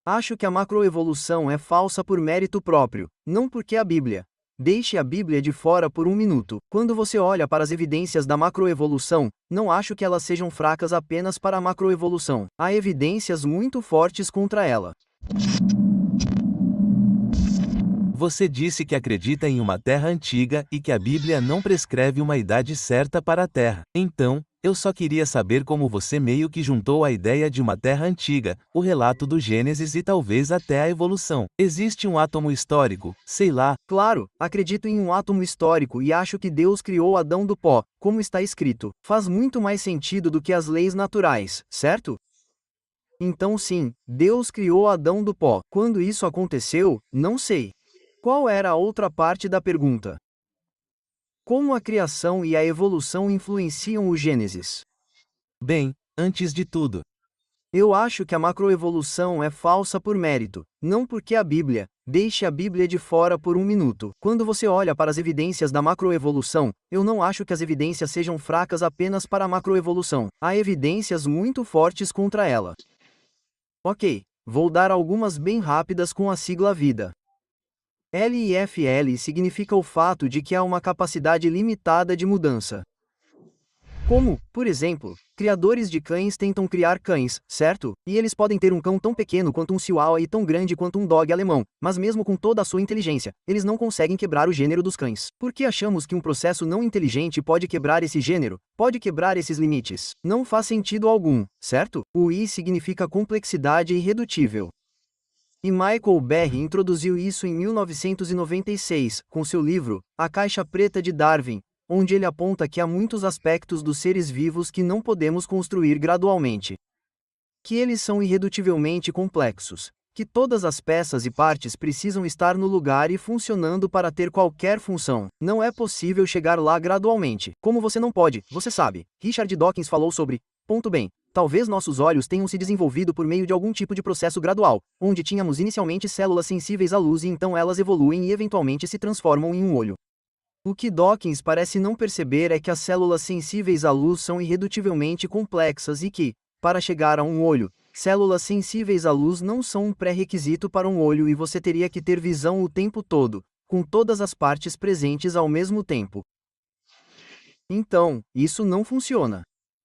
Acho que a macroevolução é falsa por mérito próprio, não porque a Bíblia. Deixe a Bíblia de fora por um minuto. Quando você olha para as evidências da macroevolução, não acho que elas sejam fracas apenas para a macroevolução. Há evidências muito fortes contra ela. Você disse que acredita em uma Terra antiga e que a Bíblia não prescreve uma idade certa para a Terra. Então, eu só queria saber como você meio que juntou a ideia de uma Terra antiga, o relato do Gênesis e talvez até a evolução. Existe um átomo histórico, sei lá. Claro, acredito em um átomo histórico e acho que Deus criou Adão do pó, como está escrito. Faz muito mais sentido do que as leis naturais, certo? Então sim, Deus criou Adão do pó. Quando isso aconteceu, não sei. Qual era a outra parte da pergunta? Como a criação e a evolução influenciam o Gênesis? Bem, antes de tudo, Eu acho que a macroevolução é falsa por mérito, não porque a Bíblia. Deixe a Bíblia de fora por um minuto. Quando você olha para as evidências da macroevolução, eu não acho que as evidências sejam fracas apenas para a macroevolução. Há evidências muito fortes contra ela. Ok, vou dar algumas bem rápidas com a sigla vida. LIFL significa o fato de que há uma capacidade limitada de mudança. Como, por exemplo, criadores de cães tentam criar cães, certo? E eles podem ter um cão tão pequeno quanto um chihuahua e tão grande quanto um dog alemão, mas mesmo com toda a sua inteligência, eles não conseguem quebrar o gênero dos cães. Por que achamos que um processo não inteligente pode quebrar esse gênero? Pode quebrar esses limites? Não faz sentido algum, certo? O I significa complexidade irredutível. E Michael Berry introduziu isso em 1996, com seu livro, A Caixa Preta de Darwin, onde ele aponta que há muitos aspectos dos seres vivos que não podemos construir gradualmente. Que eles são irredutivelmente complexos. Que todas as peças e partes precisam estar no lugar e funcionando para ter qualquer função. Não é possível chegar lá gradualmente. Como você não pode, você sabe. Richard Dawkins falou sobre. Bem, talvez nossos olhos tenham se desenvolvido por meio de algum tipo de processo gradual, onde tínhamos inicialmente células sensíveis à luz e então elas evoluem e eventualmente se transformam em um olho. O que Dawkins parece não perceber é que as células sensíveis à luz são irredutivelmente complexas e que, para chegar a um olho, células sensíveis à luz não são um pré-requisito para um olho e você teria que ter visão o tempo todo, com todas as partes presentes ao mesmo tempo. Então, isso não funciona.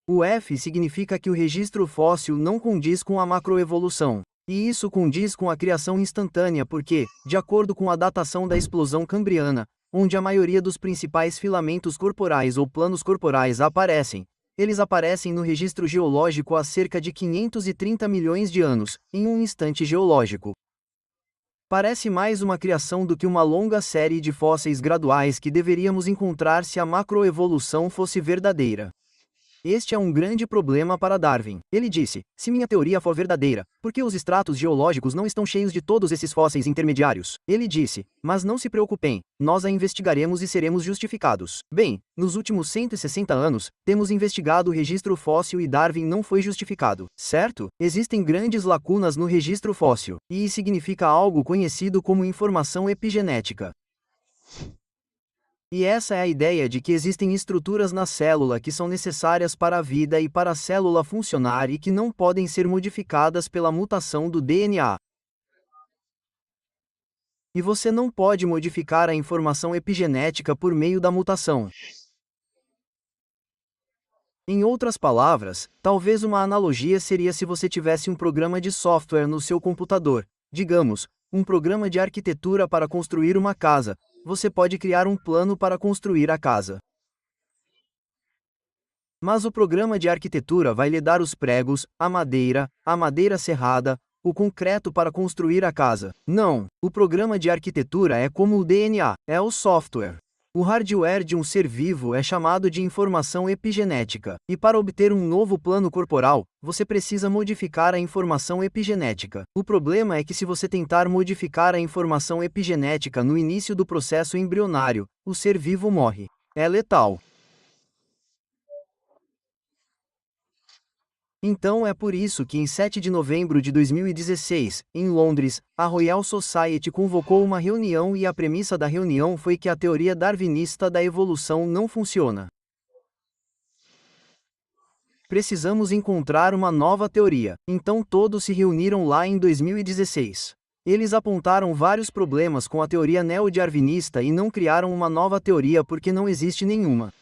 O F significa que o registro fóssil não condiz com a macroevolução. E isso condiz com a criação instantânea porque, de acordo com a datação da explosão cambriana, onde a maioria dos principais filamentos corporais ou planos corporais aparecem, eles aparecem no registro geológico há cerca de 530 milhões de anos, em um instante geológico. Parece mais uma criação do que uma longa série de fósseis graduais que deveríamos encontrar se a macroevolução fosse verdadeira. Este é um grande problema para Darwin. Ele disse, se minha teoria for verdadeira, por que os estratos geológicos não estão cheios de todos esses fósseis intermediários? Ele disse, mas não se preocupem, nós a investigaremos e seremos justificados. Bem, nos últimos 160 anos, temos investigado o registro fóssil e Darwin não foi justificado, certo? Existem grandes lacunas no registro fóssil, e isso significa algo conhecido como informação epigenética. E essa é a ideia de que existem estruturas na célula que são necessárias para a vida e para a célula funcionar e que não podem ser modificadas pela mutação do DNA. E você não pode modificar a informação epigenética por meio da mutação. Em outras palavras, talvez uma analogia seria se você tivesse um programa de software no seu computador, digamos, um programa de arquitetura para construir uma casa. Você pode criar um plano para construir a casa. Mas o programa de arquitetura vai lhe dar os pregos, a madeira serrada, o concreto para construir a casa. Não, o programa de arquitetura é como o DNA, é o software. O hardware de um ser vivo é chamado de informação epigenética, e para obter um novo plano corporal, você precisa modificar a informação epigenética. O problema é que se você tentar modificar a informação epigenética no início do processo embrionário, o ser vivo morre. É letal. Então é por isso que em 7 de novembro de 2016, em Londres, a Royal Society convocou uma reunião e a premissa da reunião foi que a teoria darwinista da evolução não funciona. Precisamos encontrar uma nova teoria. Então todos se reuniram lá em 2016. Eles apontaram vários problemas com a teoria neo-darwinista e não criaram uma nova teoria porque não existe nenhuma.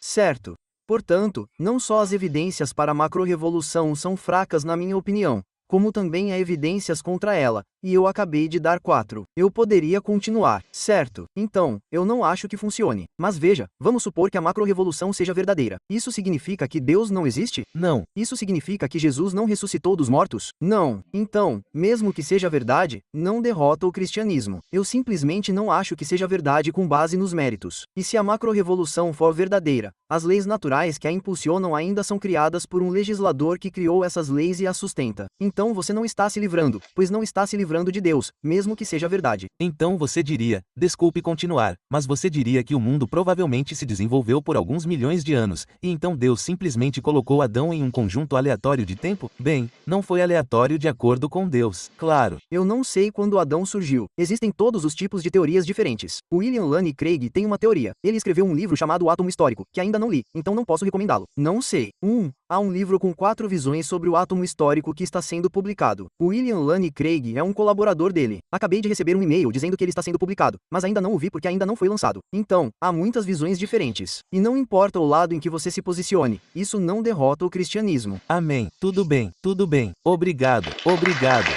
Certo. Portanto, não só as evidências para a macro-revolução são fracas na minha opinião, como também há evidências contra ela, e eu acabei de dar 4. Eu poderia continuar, certo? Então, eu não acho que funcione. Mas veja, vamos supor que a macro-revolução seja verdadeira. Isso significa que Deus não existe? Não. Isso significa que Jesus não ressuscitou dos mortos? Não. Então, mesmo que seja verdade, não derrota o cristianismo. Eu simplesmente não acho que seja verdade com base nos méritos. E se a macro-revolução for verdadeira, as leis naturais que a impulsionam ainda são criadas por um legislador que criou essas leis e as sustenta. Então você não está se livrando, pois não está se livrando de Deus, mesmo que seja verdade. Então você diria, desculpe continuar, mas você diria que o mundo provavelmente se desenvolveu por alguns milhões de anos, e então Deus simplesmente colocou Adão em um conjunto aleatório de tempo? Bem, não foi aleatório de acordo com Deus, claro. Eu não sei quando Adão surgiu. Existem todos os tipos de teorias diferentes. O William Lane Craig tem uma teoria. Ele escreveu um livro chamado O Átomo Histórico, que ainda não li, então não posso recomendá-lo. Não sei. Há um livro com 4 visões sobre o átomo histórico que está sendo publicado. O William Lane Craig é um colaborador dele. Acabei de receber um e-mail dizendo que ele está sendo publicado, mas ainda não o vi porque ainda não foi lançado. Então, há muitas visões diferentes. E não importa o lado em que você se posicione, isso não derrota o cristianismo. Amém. Tudo bem, tudo bem. Obrigado, obrigado.